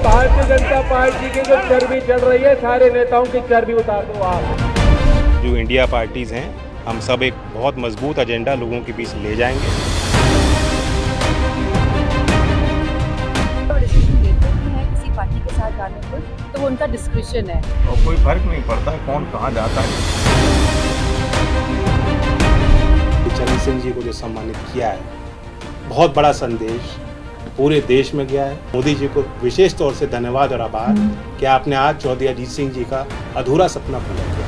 Bharatiya Janata party की जो चर्बी चढ़ रही है, सारे नेताओं की चर्बी उतार दो आप। जो इंडिया पार्टीज हैं, हम सब एक बहुत मजबूत एजेंडा लोगों के बीच ले जाएंगे। डिसीजन लेते हैं किसी पार्टी के साथ जाने पर, तो वो उनका डिस्क्रिप्शन है और कोई फर्क नहीं पड़ता है कौन कहाँ जाता है। चरण सिंह जी को जो सम्मानित किया है, बहुत बड़ा संदेश पूरे देश में गया है। मोदी जी को विशेष तौर से धन्यवाद और आभार कि आपने आज चौधरी अजीत सिंह जी का अधूरा सपना पूरा किया।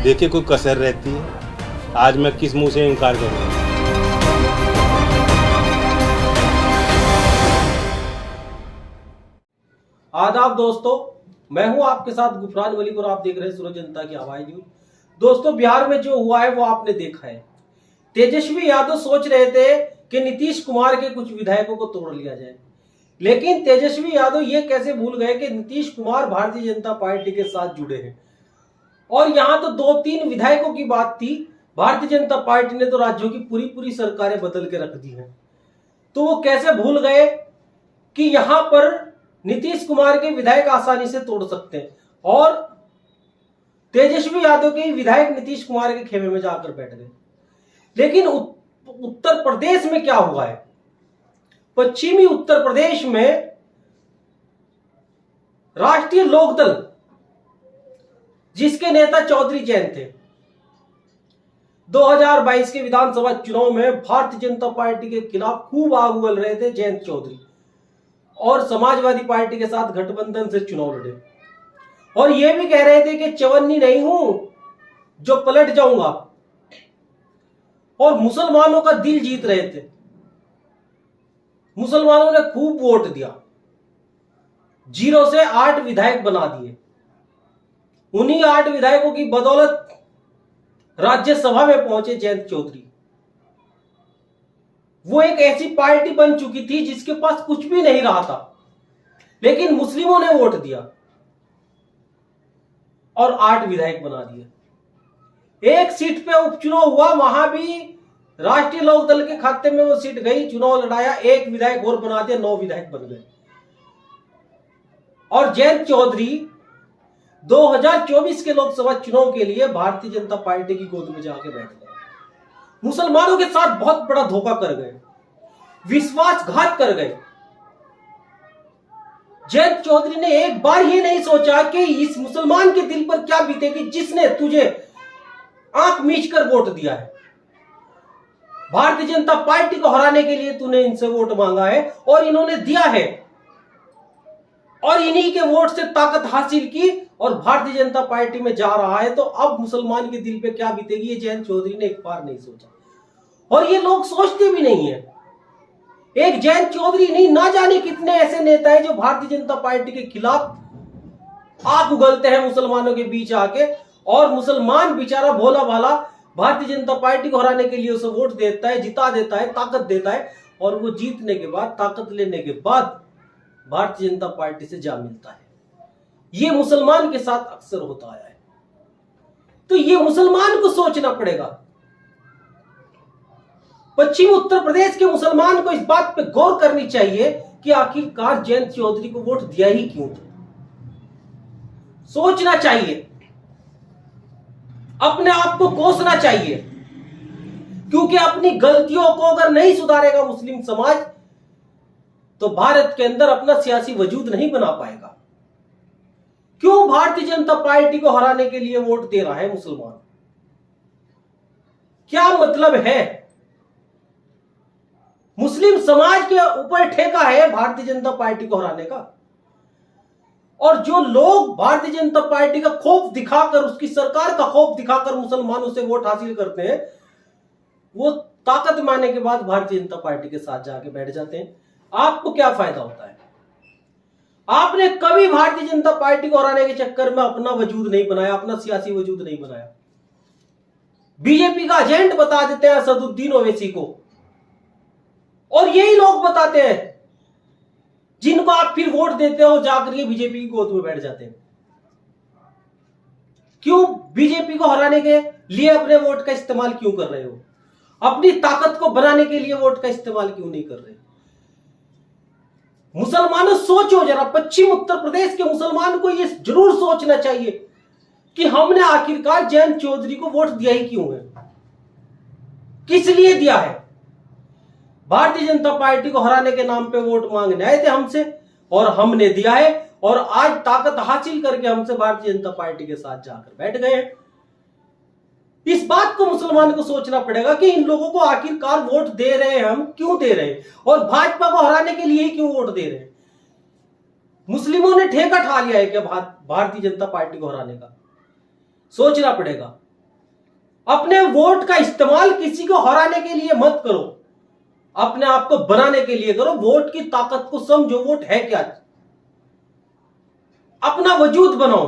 देखिए कोई कसर रहती है, आज मैं किस मुंह से इनकार करूंगा। आदाब दोस्तों, मैं हूं आपके साथ गुफरान मलिक और आप देख रहे हैं सूरज जनता की आवाज न्यूज। दोस्तों, बिहार में जो हुआ है वो आपने देखा है। तेजस्वी यादव सोच रहे थे कि नीतीश कुमार के कुछ विधायकों को तोड़ लिया जाए, लेकिन तेजस्वी यादव ये कैसे भूल गए कि नीतीश कुमार भारतीय जनता पार्टी के साथ जुड़े हैं। और यहां तो 2-3 विधायकों की बात थी, भारतीय जनता पार्टी ने तो राज्यों की पूरी सरकारें बदल के रख दी हैं। तो वो कैसे भूल गए कि यहां पर नीतीश कुमार के विधायक आसानी से तोड़ सकते हैं, और तेजस्वी यादव के विधायक नीतीश कुमार के खेमे में जाकर बैठ गए। लेकिन उत्तर प्रदेश में क्या हुआ है? पश्चिमी उत्तर प्रदेश में राष्ट्रीय लोकदल, जिसके नेता चौधरी जयंत थे, 2022 के विधानसभा चुनाव में भारतीय जनता पार्टी के खिलाफ खूब आग उगल रहे थे जयंत चौधरी, और समाजवादी पार्टी के साथ गठबंधन से चुनाव लड़े, और यह भी कह रहे थे कि चवन्नी नहीं हूं जो पलट जाऊंगा, और मुसलमानों का दिल जीत रहे थे। मुसलमानों ने खूब वोट दिया, 0 से 8 विधायक बना दिए। उन्हीं 8 विधायकों की बदौलत राज्यसभा में पहुंचे जयंत चौधरी। वो एक ऐसी पार्टी बन चुकी थी जिसके पास कुछ भी नहीं रहा था, लेकिन मुस्लिमों ने वोट दिया और 8 विधायक बना दिए। एक सीट पे उपचुनाव हुआ, वहां भी राष्ट्रीय लोकदल के खाते में वो सीट गई, चुनाव लड़ाया, 1 विधायक और बना दिया, 9 विधायक बन गए। और जयंत चौधरी 2024 के लोकसभा चुनाव के लिए भारतीय जनता पार्टी की गोद में जाके बैठ गए। मुसलमानों के साथ बहुत बड़ा धोखा कर गए, विश्वासघात कर गए। जयंत चौधरी ने एक बार ये नहीं सोचा कि इस मुसलमान के दिल पर क्या बीतेगी जिसने तुझे आंख मीच कर वोट दिया है। भारतीय जनता पार्टी को हराने के लिए तूने इनसे वोट मांगा है और इन्होंने दिया है, और इन्हीं के वोट से ताकत हासिल की और भारतीय जनता पार्टी में जा रहा है। तो अब मुसलमान के दिल पे क्या बीतेगी, ये जयंत चौधरी ने एक बार नहीं सोचा, और ये लोग सोचते भी नहीं है। एक जयंत चौधरी नहीं, ना जाने कितने ऐसे नेता हैं जो भारतीय जनता पार्टी के खिलाफ आग उगलते हैं मुसलमानों के बीच आके, और मुसलमान बेचारा भोला भाला भारतीय जनता पार्टी को हराने के लिए उसे वोट देता है, जिता देता है, ताकत देता है, और वो जीतने के बाद, ताकत लेने के बाद भारतीय जनता पार्टी से जा मिलता है। ये मुसलमान के साथ अक्सर होता आया है। तो ये मुसलमान को सोचना पड़ेगा। पश्चिमी उत्तर प्रदेश के मुसलमान को इस बात पे गौर करनी चाहिए कि आखिरकार जयंत चौधरी को वोट दिया ही क्यों था। सोचना चाहिए, अपने आप को कोसना चाहिए, क्योंकि अपनी गलतियों को अगर नहीं सुधारेगा मुस्लिम समाज, तो भारत के अंदर अपना सियासी वजूद नहीं बना पाएगा। क्यों भारतीय जनता पार्टी को हराने के लिए वोट दे रहा है मुसलमान? क्या मतलब है? मुस्लिम समाज के ऊपर ठेका है भारतीय जनता पार्टी को हराने का, और जो लोग भारतीय जनता पार्टी का खौफ दिखाकर, उसकी सरकार का खौफ दिखाकर मुसलमानों से वोट हासिल करते हैं, वो ताकत में आने के बाद भारतीय जनता पार्टी के साथ जाके बैठ जाते हैं। आपको क्या फायदा होता है? आपने कभी भारतीय जनता पार्टी को हराने के चक्कर में अपना वजूद नहीं बनाया, अपना सियासी वजूद नहीं बनाया। बीजेपी का एजेंट बता देते हैं असदुद्दीन ओवैसी को, और यही लोग बताते हैं जिनको आप फिर वोट देते हो, जाकर ये बीजेपी की गोद में बैठ जाते हैं। क्यों बीजेपी को हराने के लिए अपने वोट का इस्तेमाल क्यों कर रहे हो? अपनी ताकत को बनाने के लिए वोट का इस्तेमाल क्यों नहीं कर रहे? मुसलमानों सोचो जरा, पश्चिम उत्तर प्रदेश के मुसलमान को यह जरूर सोचना चाहिए कि हमने आखिरकार जयंत चौधरी को वोट दिया ही क्यों है, किस लिए दिया है। भारतीय जनता पार्टी को हराने के नाम पे वोट मांगने आए थे हमसे और हमने दिया है, और आज ताकत हासिल करके हमसे भारतीय जनता पार्टी के साथ जाकर बैठ गए हैं। इस बात को मुसलमान को सोचना पड़ेगा कि इन लोगों को आखिरकार वोट दे रहे हैं हम क्यों दे रहे हैं, और भाजपा को हराने के लिए ही क्यों वोट दे रहे हैं। मुस्लिमों ने ठेका ठा लिया है क्या भारतीय जनता पार्टी को हराने का? सोचना पड़ेगा। अपने वोट का इस्तेमाल किसी को हराने के लिए मत करो, अपने आप को बनाने के लिए करो। वोट की ताकत को समझो, वोट है क्या, अपना वजूद बनाओ।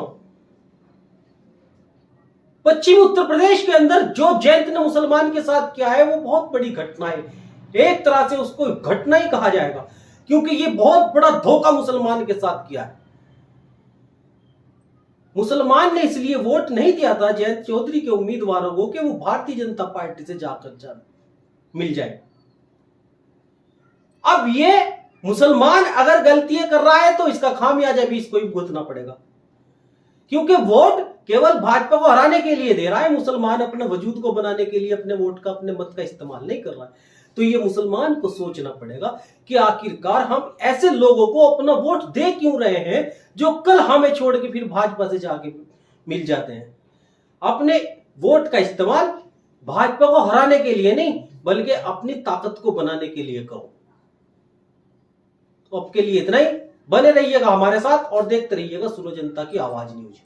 पश्चिम उत्तर प्रदेश के अंदर जो जयंत ने मुसलमान के साथ किया है वो बहुत बड़ी घटना है, एक तरह से उसको घटना ही कहा जाएगा, क्योंकि ये बहुत बड़ा धोखा मुसलमान के साथ किया है। मुसलमान ने इसलिए वोट नहीं दिया था जयंत चौधरी के उम्मीदवारों को कि वो भारतीय जनता पार्टी से जाकर मिल जाए। अब ये मुसलमान अगर गलतियां कर रहा है तो इसका खामियाजा भी इसको ही भुगतना पड़ेगा, क्योंकि वोट केवल भाजपा को हराने के लिए दे रहा है। मुसलमान अपने वजूद को बनाने के लिए अपने वोट का, अपने मत का इस्तेमाल नहीं कर रहा है। तो ये मुसलमान को सोचना पड़ेगा कि आखिरकार हम ऐसे लोगों को अपना वोट दे क्यों रहे हैं जो कल हमें छोड़ के फिर भाजपा से जाके मिल जाते हैं। अपने वोट का इस्तेमाल भाजपा को हराने के लिए नहीं, बल्कि अपनी ताकत को बनाने के लिए करो। तो अब के लिए इतना ही। बने रहिएगा हमारे साथ और देखते रहिएगा सुनो जनता की आवाज न्यूज।